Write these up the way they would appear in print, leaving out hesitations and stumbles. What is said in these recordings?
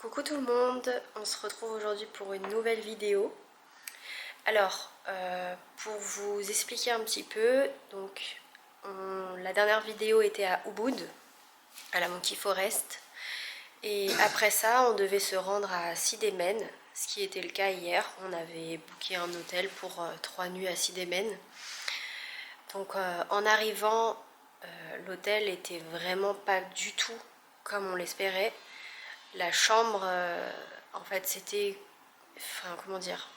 Coucou tout le monde, on se retrouve aujourd'hui pour une nouvelle vidéo. Alors, pour vous expliquer un petit peu, donc la dernière vidéo était à Ubud, à la Monkey Forest. Et après ça, on devait se rendre à Sidemen, ce qui était le cas hier. On avait booké un hôtel pour 3 nuits à Sidemen. Donc en arrivant, l'hôtel était vraiment pas du tout comme on l'espérait. La chambre, en fait, c'était... Enfin, comment dire?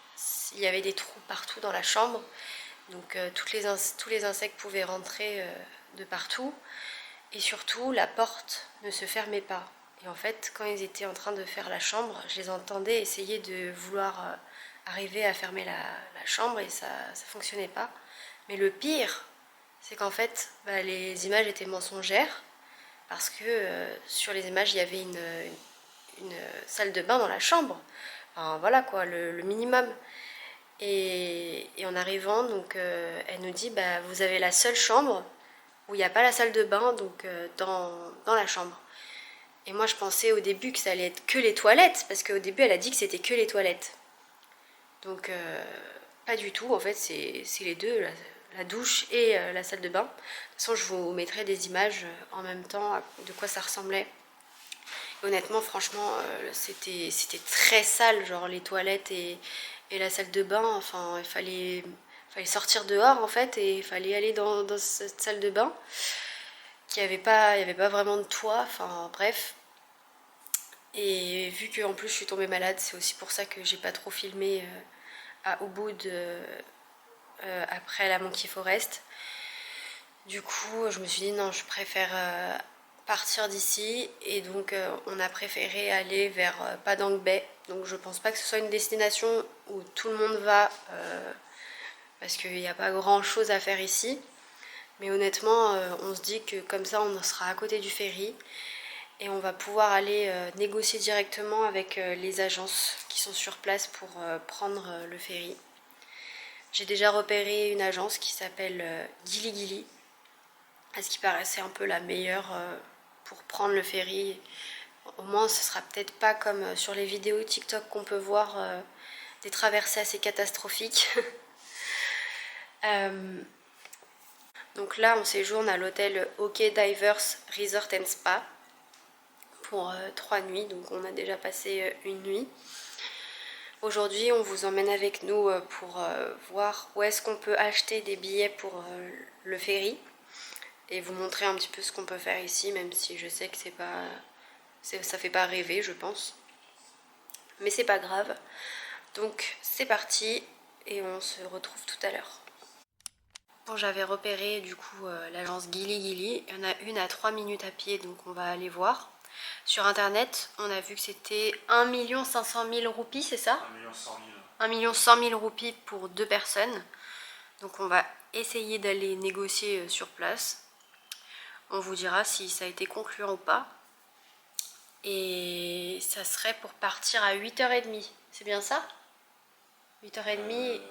Il y avait des trous partout dans la chambre. Donc, tous les insectes pouvaient rentrer de partout. Et surtout, la porte ne se fermait pas. Et en fait, quand ils étaient en train de faire la chambre, je les entendais essayer de vouloir arriver à fermer la chambre et ça fonctionnait pas. Mais le pire, c'est qu'en fait, les images étaient mensongères. Parce que sur les images, il y avait une salle de bain dans la chambre. Enfin, voilà quoi, le minimum. Et en arrivant, donc, elle nous dit vous avez la seule chambre où il n'y a pas la salle de bain, donc dans la chambre. Et moi je pensais au début que ça allait être que les toilettes, parce qu'au début elle a dit que c'était que les toilettes. Donc pas du tout, en fait c'est les deux, la douche et la salle de bain. De toute façon je vous mettrai des images en même temps de quoi ça ressemblait. Honnêtement, franchement, c'était très sale, genre les toilettes et la salle de bain. Enfin, il fallait sortir dehors en fait et il fallait aller dans cette salle de bain qui avait pas, il y avait pas vraiment de toit. Enfin, bref. Et vu que en plus je suis tombée malade, c'est aussi pour ça que j'ai pas trop filmé à Ubud après la Monkey Forest. Du coup, je me suis dit non, je préfère partir d'ici et donc on a préféré aller vers Padang Bay. Donc je pense pas que ce soit une destination où tout le monde va parce qu'il n'y a pas grand chose à faire ici. Mais honnêtement, on se dit que comme ça on sera à côté du ferry et on va pouvoir aller négocier directement avec les agences qui sont sur place pour prendre le ferry. J'ai déjà repéré une agence qui s'appelle Gili Gili, à ce qui paraissait un peu la meilleure pour prendre le ferry. Au moins ce sera peut-être pas comme sur les vidéos TikTok qu'on peut voir des traversées assez catastrophiques. Donc là on séjourne à l'hôtel OK Divers Resort and Spa pour 3 nuits, donc on a déjà passé une nuit. Aujourd'hui on vous emmène avec nous pour voir où est-ce qu'on peut acheter des billets pour le ferry et vous montrer un petit peu ce qu'on peut faire ici, même si je sais que ça fait pas rêver, je pense, mais c'est pas grave. Donc c'est parti et on se retrouve tout à l'heure. Bon, j'avais repéré du coup l'agence Gili Gili. Il y en a une à 3 minutes à pied, donc on va aller voir. Sur internet, on a vu que c'était 1 500 000 roupies, c'est ça? 1 100 000 roupies pour 2 personnes. Donc on va essayer d'aller négocier sur place. On vous dira si ça a été concluant ou pas. Et ça serait pour partir à 8h30. C'est bien ça? 8h30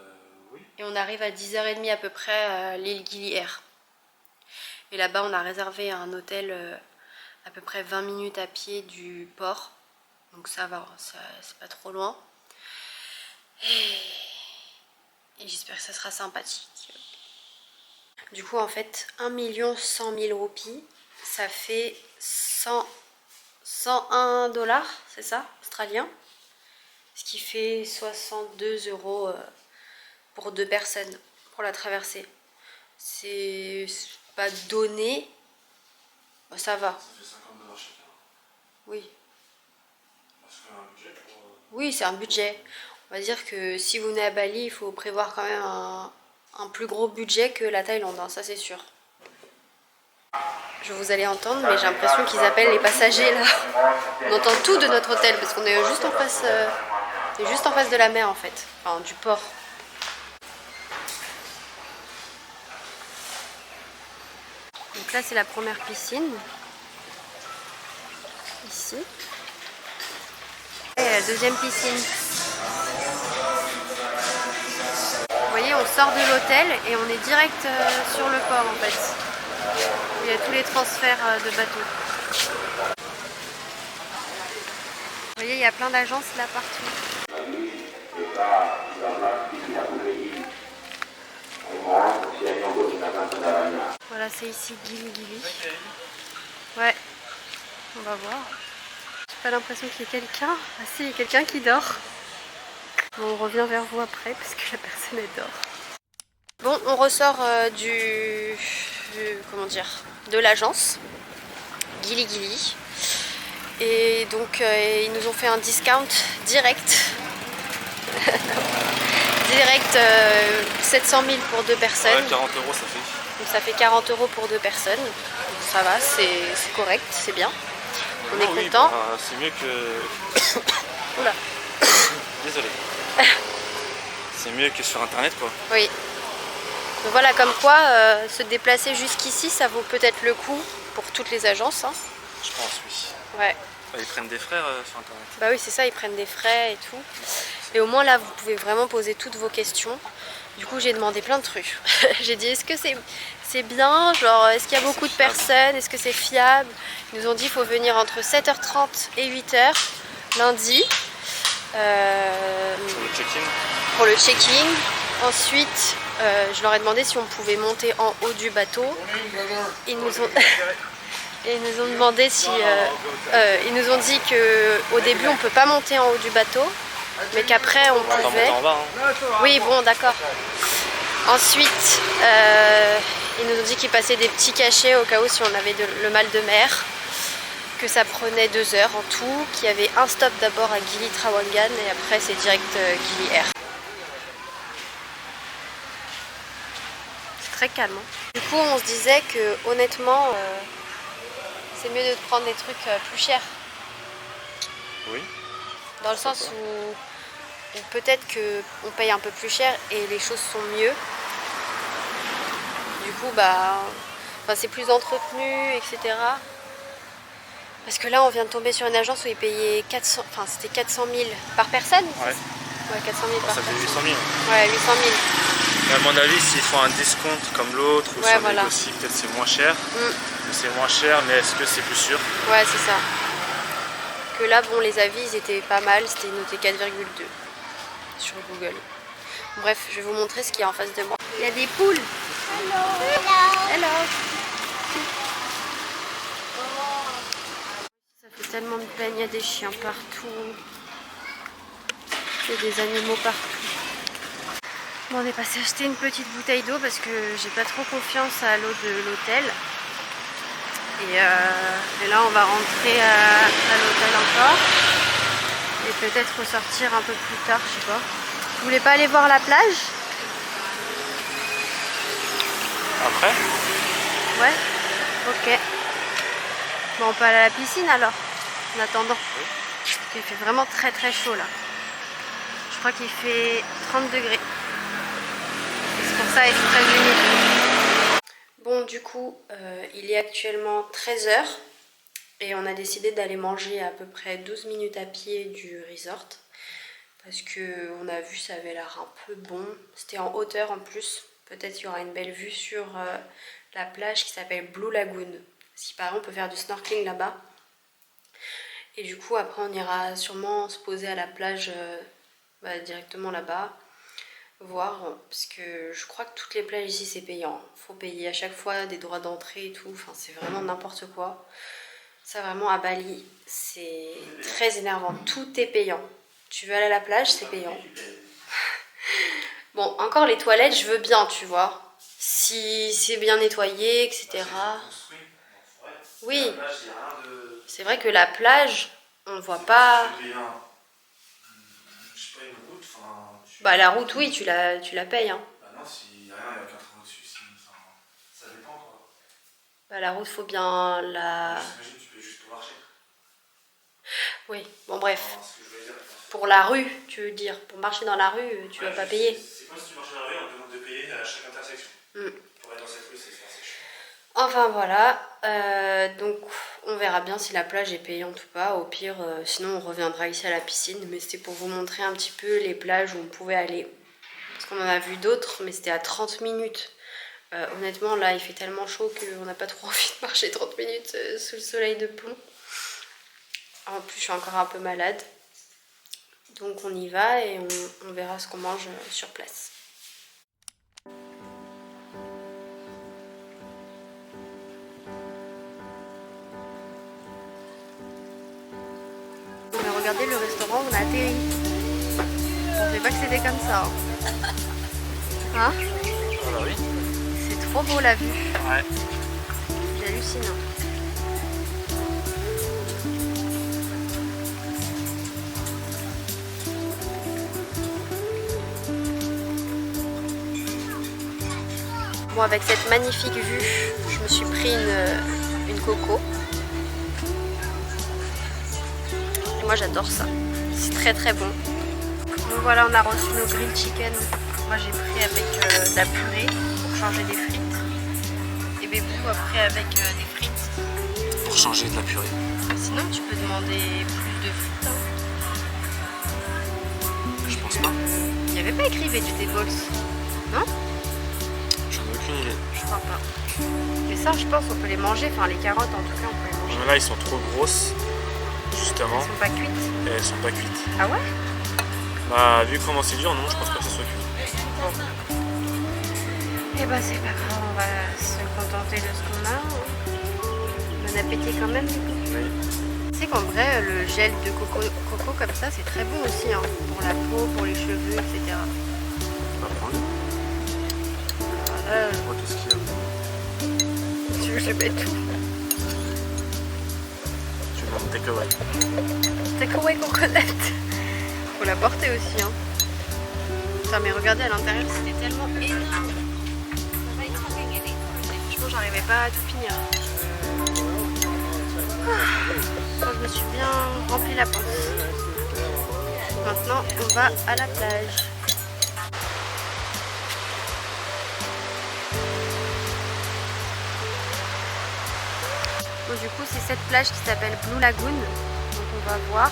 oui. Et on arrive à 10h30 à peu près à l'île Gili Air. Et là-bas on a réservé un hôtel à peu près 20 minutes à pied du port. Donc ça va, c'est pas trop loin. Et j'espère que ça sera sympathique. Du coup en fait 1 100 000 roupies, ça fait 101 $, c'est ça, australien, ce qui fait 62 € pour 2 personnes pour la traversée. C'est pas donné, ça va. Ça fait 50 $ chacun. Oui. C'est quand même un budget pour... Oui, c'est un budget. On va dire que si vous venez à Bali, il faut prévoir quand même un plus gros budget que la Thaïlande, hein, ça c'est sûr. Je vous allez entendre, mais j'ai l'impression qu'ils appellent les passagers là. On entend tout de notre hôtel parce qu'on est juste en face, de la mer en fait, enfin du port. Donc là c'est la première piscine, ici. Et la deuxième piscine. Vous voyez, on sort de l'hôtel et on est direct sur le port en fait. Il y a tous les transferts de bateaux. voyez, il y a plein d'agences là partout. Voilà, c'est ici Gili Gili. Ouais, on va voir. J'ai pas l'impression qu'il y ait quelqu'un. Ah si, il y a quelqu'un qui dort. Bon, on revient vers vous après parce que la personne elle dort. Bon, on ressort comment dire, de l'agence Gili Gili. Et donc ils nous ont fait un discount direct. Direct 700 000 pour 2 personnes. Ouais, 40 € ça fait. Donc ça fait 40 € pour 2 personnes. Donc ça va, c'est correct, c'est bien. On est content. Bah, c'est mieux que... Oula. Désolé. C'est mieux que sur internet quoi. Oui. Donc voilà, comme quoi se déplacer jusqu'ici, ça vaut peut-être le coup pour toutes les agences. Hein. Je pense, oui. Ouais. Ils prennent des frais sur internet. Bah oui, c'est ça, ils prennent des frais et tout. Et au moins là, vous pouvez vraiment poser toutes vos questions. Du coup, j'ai demandé plein de trucs. J'ai dit, est-ce que c'est bien? Genre, est-ce qu'il y a beaucoup de personnes? Est-ce que c'est fiable? Ils nous ont dit qu'il faut venir entre 7h30 et 8h lundi. Pour le check-in. Pour le check-in. Ensuite, je leur ai demandé si on pouvait monter en haut du bateau. Ils nous ont... Et ils nous ont demandé si... ils nous ont dit qu'au début on peut pas monter en haut du bateau, mais qu'après on pouvait... En bas, hein. Oui, bon, d'accord. Ensuite, ils nous ont dit qu'ils passaient des petits cachets au cas où si on avait le mal de mer, que ça prenait 2 heures en tout, qu'il y avait un stop d'abord à Gili Trawangan et après c'est direct Gili Air. C'est très calme. Hein. Du coup, on se disait que honnêtement... c'est mieux de prendre des trucs plus chers. Oui. Dans le sens où peut-être qu'on paye un peu plus cher et les choses sont mieux. Du coup, bah, c'est plus entretenu, etc. Parce que là, on vient de tomber sur une agence où ils payaient 400, c'était 400 000 par personne. Ouais. Ouais, 400 000 par Ça personne. fait 800 000. Ouais, 800 000. Mais à mon avis, s'ils font un discount comme l'autre, ou Ouais, si on voilà. négocie, peut-être c'est moins cher. C'est moins cher, mais est-ce que c'est plus sûr? Ouais, c'est ça. Que là, bon, les avis, ils étaient pas mal. C'était noté 4,2 sur Google. Bref, je vais vous montrer ce qu'il y a en face de moi. Il y a des poules. Hello. Hello. Hello. Ça fait tellement de peine, il y a des chiens partout. Il y a des animaux partout. Bon, on est passé acheter une petite bouteille d'eau parce que j'ai pas trop confiance à l'eau de l'hôtel. Et là, on va rentrer à l'hôtel encore. Et peut-être ressortir un peu plus tard, je sais pas. Vous voulez pas aller voir la plage? Après? Ouais. Ok. Bon, on peut aller à la piscine alors, en attendant. Oui. Il fait vraiment très très chaud là. Je crois qu'il fait 30 degrés. C'est pour ça qu'il est très humide. Bon, du coup, il est actuellement 13 h et on a décidé d'aller manger à peu près 12 minutes à pied du resort. Parce qu'on a vu, ça avait l'air un peu bon. C'était en hauteur en plus. Peut-être qu'il y aura une belle vue sur la plage qui s'appelle Blue Lagoon. Si par exemple on peut faire du snorkeling là-bas. Et du coup après on ira sûrement se poser à la plage directement là-bas. Voir, parce que je crois que toutes les plages ici c'est payant. Faut payer à chaque fois des droits d'entrée et tout. Enfin c'est vraiment n'importe quoi. Ça vraiment à Bali c'est très énervant. Tout est payant. Tu veux aller à la plage, c'est payant. Bon, encore les toilettes, je veux bien, tu vois. Si c'est bien nettoyé, etc. Oui. C'est vrai que la plage, on voit pas... Bah la route, oui, tu la payes. Hein. Bah non, s'il n'y a rien, il y a 4 € dessus, ça dépend quoi. Bah la route, faut bien la... J'imagine que tu peux juste marcher. Oui, bon bref. Alors, ce que je voulais dire, Pour la rue, tu veux dire. Pour marcher dans la rue, tu vas pas payer. C'est quoi si tu marches dans la rue, on te demande de payer à chaque intersection. Pour être dans cette rue, c'est assez chiant. Enfin voilà, donc on verra bien si la plage est payante ou pas. Au pire, sinon on reviendra ici à la piscine. Mais c'était pour vous montrer un petit peu les plages où on pouvait aller. Parce qu'on en a vu d'autres, mais c'était à 30 minutes. Honnêtement, là, il fait tellement chaud qu'on n'a pas trop envie de marcher 30 minutes sous le soleil de plomb. En plus, je suis encore un peu malade. Donc on y va et on verra ce qu'on mange sur place. On a regardé le restaurant, on a atterri. Je pensais pas que c'était comme ça. Hein? Ah bah oui. C'est trop beau la vue. Ouais. C'est hallucinant. Bon, avec cette magnifique vue, je me suis pris une coco. Et moi j'adore ça. C'est très très bon. Donc voilà, on a reçu nos grilled chicken. Moi j'ai pris avec de la purée pour changer des frites. Et Bébou a pris avec des frites. Pour changer de la purée. Sinon tu peux demander plus de frites. Hein. Je pense pas. Il n'y avait pas écrit vegetables, non? J'en ai aucune idée. Je crois pas. Mais ça, je pense, on peut les manger. Enfin, les carottes, en tout cas, on peut les manger. Mais là, ils sont trop grosses, justement. Elles sont pas cuites. Et elles sont pas cuites. Ah ouais? Bah, vu comment c'est dur, non, je pense pas que ça soit cuit. Bon. Eh ben, c'est pas grave, on va se contenter de ce qu'on a. Bon appétit quand même, du coup. Oui. Tu sais qu'en vrai, le gel de coco comme ça, c'est très bon aussi, hein, pour la peau, pour les cheveux, etc. On va prendre. Je vois tout ce qu'il y a. Tu veux que je mette tout? Tu demandes takeaway. Takeaway coconut. Faut la porter aussi, hein. Putain, mais regardez à l'intérieur, c'était tellement énorme. Franchement, j'arrivais pas à tout finir. Je me suis bien rempli la panse. Maintenant, on va à la plage. Bon, du coup, c'est cette plage qui s'appelle Blue Lagoon. Donc, on va voir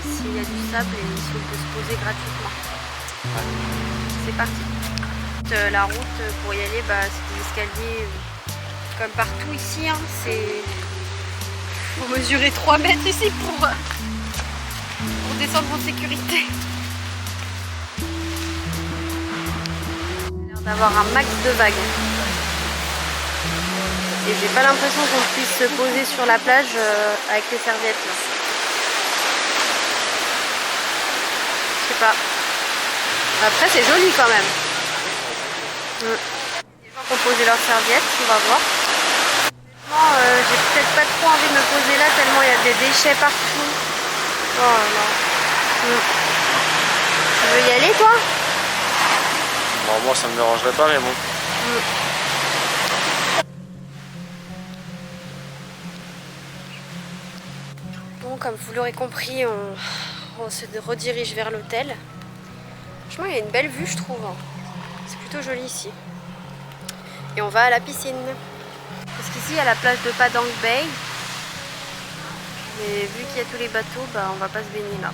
s'il y a du sable et si on peut se poser gratuitement. C'est parti. La route pour y aller, bah, c'est des escaliers comme partout ici. Hein. Faut mesurer 3 mètres ici pour descendre en sécurité. Il a l'air d'avoir un max de vagues. Et j'ai pas l'impression qu'on puisse se poser sur la plage avec les serviettes là. Je sais pas. Après c'est joli quand même. Les gens qui ont posé leurs serviettes, on va voir. J'ai peut-être pas trop envie de me poser là tellement il y a des déchets partout. Oh là là. Tu veux y aller toi? Bon, moi ça me dérangerait pas, mais bon. Bon, comme vous l'aurez compris, on se redirige vers l'hôtel. Franchement, il y a une belle vue, je trouve. C'est plutôt joli ici. Et on va à la piscine. Parce qu'ici, il y a la plage de Padang Bay. Mais vu qu'il y a tous les bateaux, bah, on va pas se baigner là.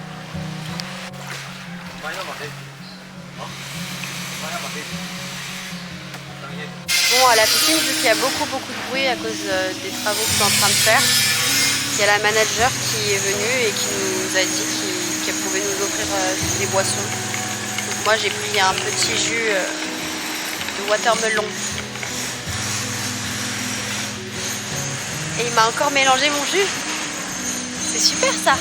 Bon, à la piscine, vu qu'il y a beaucoup de bruit à cause des travaux qu'ils sont en train de faire, il y a la manager qui est venue et qui nous a dit qu'elle pouvait nous offrir des boissons. Donc moi, j'ai pris un petit jus de watermelon. Et il m'a encore mélangé mon jus. C'est super ça.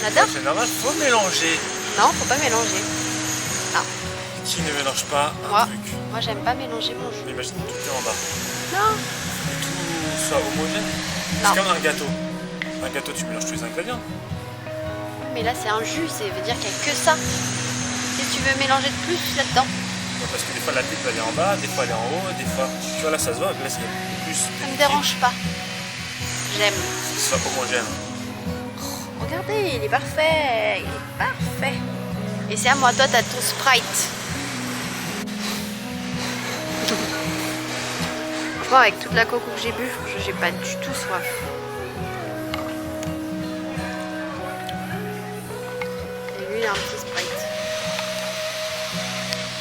On adore. C'est normal, faut mélanger. Non, faut pas mélanger. Non. Qui ne mélange pas un truc? Moi, j'aime pas mélanger mon jus. Imagine tout est en bas. Non. Et tout soit homogène. Non. C'est comme un gâteau. Un gâteau, tu mélanges tous les ingrédients. Mais là, c'est un jus, ça veut dire qu'il n'y a que ça. Qu'est-ce que tu veux mélanger de plus là-dedans? Parce que des fois la pipe elle est en bas, des fois elle est en haut, des fois. Tu vois là ça se voit, mais là c'est plus. Ça me dérange pas. J'aime. Que ce soit homogène. Regardez, il est parfait. Il est parfait. Et c'est à moi, toi, t'as ton Sprite. Franchement, avec toute la coco que j'ai bu, j'ai pas du tout soif. Et lui, il a un petit Sprite.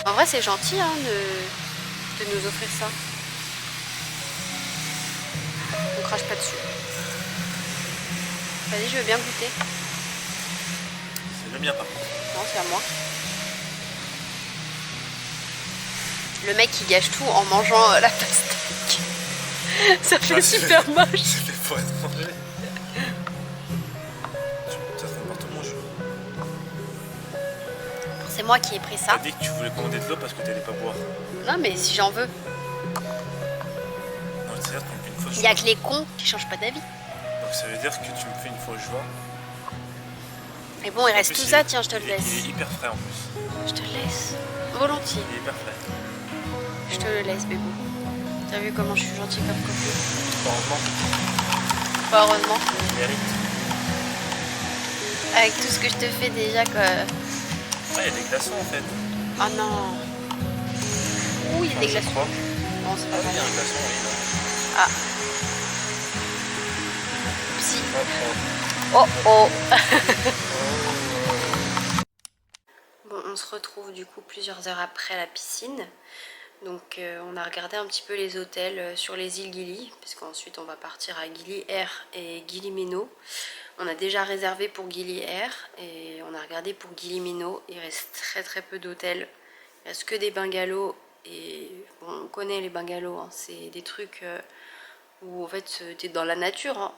En vrai, c'est gentil hein, de nous offrir ça. On crache pas dessus. Vas-y, je veux bien goûter. C'est le mien par contre. Non, c'est à moi. Le mec qui gâche tout en mangeant la pastèque. Ça fait super moche. Ça fait pour être mangé. Ça fait n'importe mon jeu. C'est moi qui ai pris ça. T'as dit que tu voulais commander de l'eau parce que t'allais pas boire. Non, mais si j'en veux. Non, c'est-à-dire qu'une fois Il y a que les cons qui changent pas d'avis. Donc ça veut dire que tu me fais une fois au joie. Mais bon, il reste tout ça, tiens, je te le laisse. Il est hyper frais en plus. Je te le laisse. Volontiers. Il est hyper frais. Je te le laisse, bébou. T'as vu comment je suis gentille comme copine? Heureusement. Pas heureusement. Tu mérites. Avec tout ce que je te fais déjà, quoi. Ah, il y a des glaçons en fait. Ah non. Ouh, il y a des glaçons. Non, c'est pas Ah oui, il y a vrai. un glaçon, oui, non. Ah. Si. Oh, Oh oh. Bon, on se retrouve du coup plusieurs heures après la piscine. Donc on a regardé un petit peu les hôtels sur les îles Gili, puisqu'ensuite on va partir à Gili Air et Gili Meno. On a déjà réservé pour Gili Air et on a regardé pour Gili Meno. Il reste très peu d'hôtels. Il reste que des bungalows et bon, on connaît les bungalows, hein. C'est des trucs où en fait t'es dans la nature. Hein.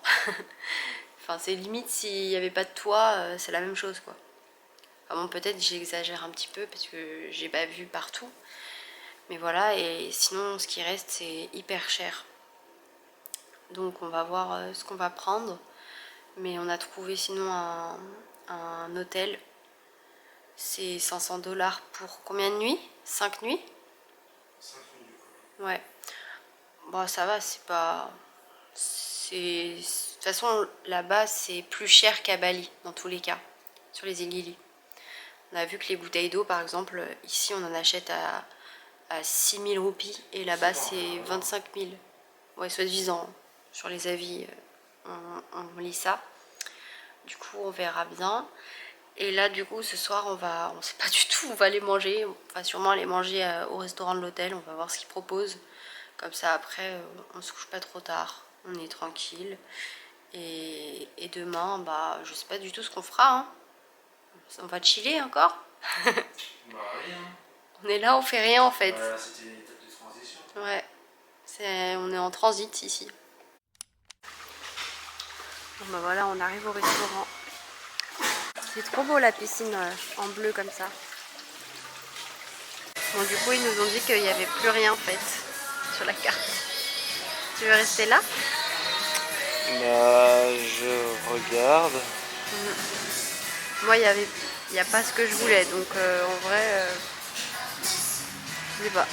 Enfin c'est limite s'il n'y avait pas de toit, c'est la même chose quoi. Enfin bon, peut-être j'exagère un petit peu parce que j'ai pas vu partout. Mais voilà, et sinon ce qui reste c'est hyper cher. Donc on va voir ce qu'on va prendre. Mais on a trouvé sinon un hôtel. C'est 500 $ pour combien de nuits? 5 nuits? 5 minutes. Ouais. Bon ça va, c'est pas... De toute façon là-bas c'est plus cher qu'à Bali dans tous les cas. Sur les îles Gili. On a vu que les bouteilles d'eau par exemple, ici on en achète à 6 000 roupies et là-bas c'est 25 000. Ouais, soi-disant, sur les avis, on lit ça. Du coup, on verra bien. Et là, du coup, ce soir, on sait pas du tout où on va aller manger. On va sûrement aller manger au restaurant de l'hôtel. On va voir ce qu'ils proposent. Comme ça, après, on se couche pas trop tard. On est tranquille. Et demain, bah, je sais pas du tout ce qu'on fera. Hein. On va chiller encore. Bah oui, hein. On est là, on fait rien en fait. C'était une étape de transition. Ouais, on est en transit ici. Bon bah voilà, on arrive au restaurant. C'est trop beau la piscine en bleu comme ça. Bon du coup ils nous ont dit qu'il n'y avait plus rien en fait sur la carte. Tu veux rester là? Bah je regarde. Moi il n'y a pas ce que je voulais donc en vrai je sais pas.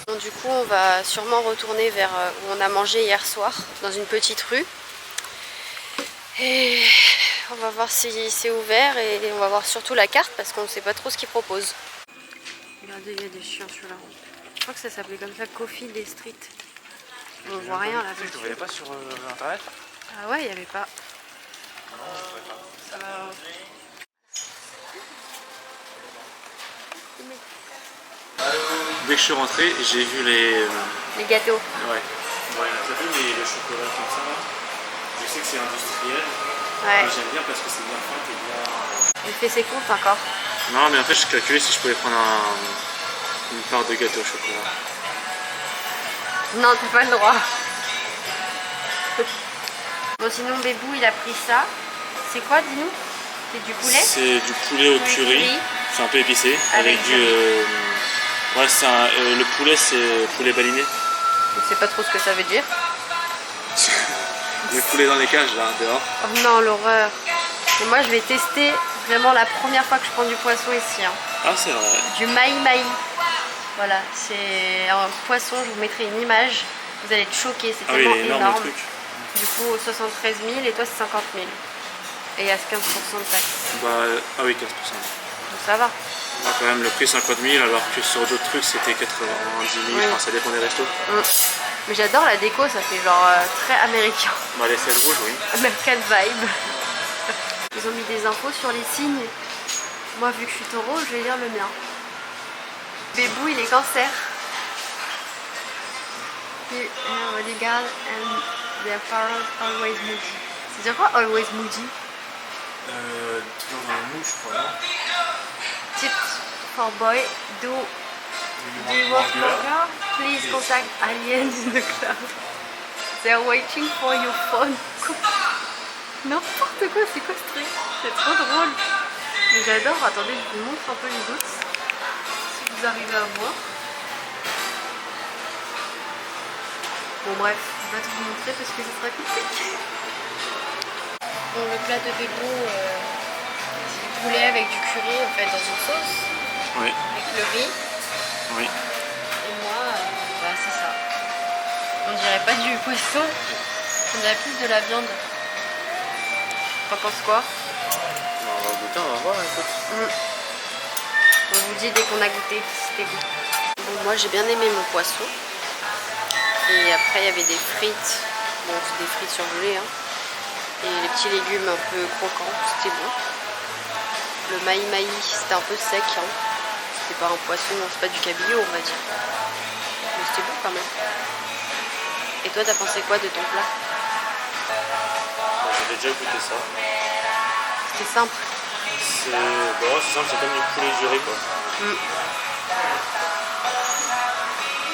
Bon, du coup on va sûrement retourner vers où on a mangé hier soir, dans une petite rue. Et on va voir si c'est ouvert et on va voir surtout la carte parce qu'on ne sait pas trop ce qu'ils proposent. Regardez, il y a des chiens sur la route. Je crois que ça s'appelait comme ça, Coffee Day Street. On voit rien là. Je ne voyais pas sur internet. Ah ouais, il n'y avait pas. Non, je ne pas. Ça va. Dès que je suis rentré, j'ai vu Les gâteaux. Ouais. T'as vu le chocolat comme ça là? Je sais que c'est industriel. Ouais. Mais j'aime bien parce que c'est bien fin et bien. Il fait ses comptes encore. Non, mais en fait, je calculais si je pouvais prendre une part de gâteau au chocolat. Non, t'as pas le droit. Bon, sinon, Bébou, il a pris ça. C'est quoi, dis-nous? C'est du poulet? C'est du poulet au curry. C'est un peu épicé. Avec du. Ouais, le poulet, c'est poulet baliné. Je sais pas trop ce que ça veut dire. Le poulet dans les cages, là, dehors. Oh non, l'horreur. Et moi, je vais tester vraiment la première fois que je prends du poisson ici. Hein. Ah, c'est vrai. Du maï-maï. Voilà, c'est un poisson, je vous mettrai une image. Vous allez être choqués, c'est tellement énorme. Le truc. Du coup, 73 000 et toi, c'est 50 000. Et il y a 15% de taxes. Bah, ah oui, 15%. Donc ça va. Bah, quand même, le prix 50 000, alors que sur d'autres trucs, c'était 90 000. Oui. Enfin, ça dépend des restos. Mais j'adore la déco, ça fait genre très américain. Bah, les selles rouges, oui. American vibe. Ils ont mis des infos sur les signes. Moi, vu que je suis taureau, je vais lire le mien. Bébou, il est cancer. Bodyguard and Their parents always moody. C'est-à-dire quoi, always moody? Toujours dans le mou, je crois, non? Tips for boy, do you work longer? Please contact aliens in the cloud. They're waiting for your phone. N'importe quoi, c'est quoi ce truc? C'est trop drôle. Mais j'adore. Attendez, je vous montre un peu les autres. Si vous arrivez à voir. Bon bref, je vais pas tout vous montrer parce que ce sera compliqué. Bon, le plat de Bego, c'est du poulet avec du curry en fait dans une sauce. Oui. Avec le riz. Oui. Et moi, bah, c'est ça. On dirait pas du poisson, on dirait plus de la viande. T'en penses quoi? On va goûter, on va voir, écoute. On vous dit dès qu'on a goûté si c'était goût. Bon, moi j'ai bien aimé mon poisson. Et après il y avait des frites. Bon, c'est des frites surgelées. Hein. Et les petits légumes un peu croquants, c'était bon. Le maï c'était un peu sec. Hein. C'était pas un poisson, c'est pas du cabillaud on va dire. Mais c'était bon quand même. Et toi t'as pensé quoi de ton plat? J'avais déjà goûté ça. C'était simple. C'est simple, c'est comme du poulet duré quoi.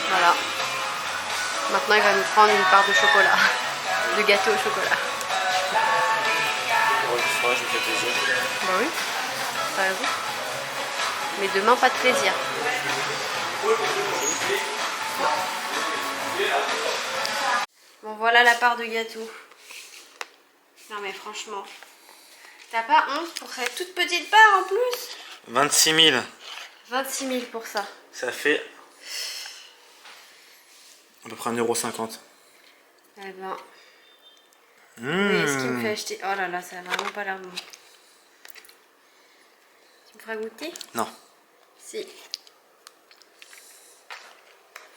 Voilà. Maintenant il va nous prendre une part de chocolat. De gâteau au chocolat. Ouais, je me fais plaisir. Bah oui, t'as raison. Mais demain pas de plaisir. Bon voilà la part de gâteau. Non mais franchement, t'as pas honte pour cette toute petite part en plus? 26 000. 26 000 pour ça. Ça fait à peu près 1,50 €. Eh ben, oui, ce qui me fait acheter... Oh là là, ça a vraiment pas l'air bon. Tu me feras goûter? Non. Si.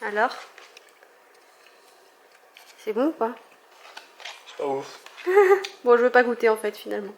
Alors? C'est bon ou pas? C'est pas ouf. Bon, je veux pas goûter en fait finalement.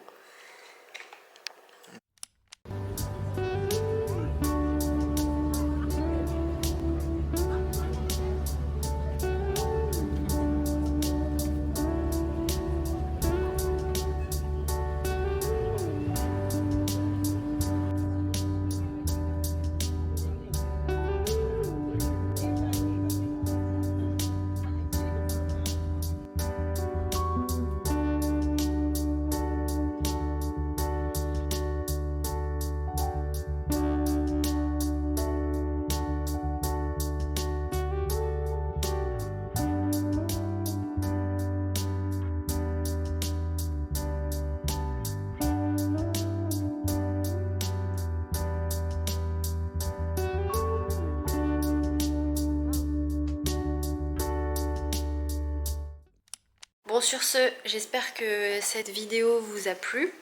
Bon, sur ce, j'espère que cette vidéo vous a plu.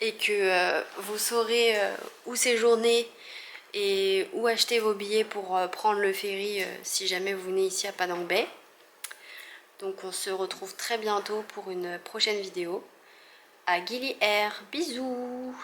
Et que vous saurez où séjourner et où acheter vos billets pour prendre le ferry si jamais vous venez ici à Padang Bay. Donc on se retrouve très bientôt pour une prochaine vidéo. À Gili Air, bisous!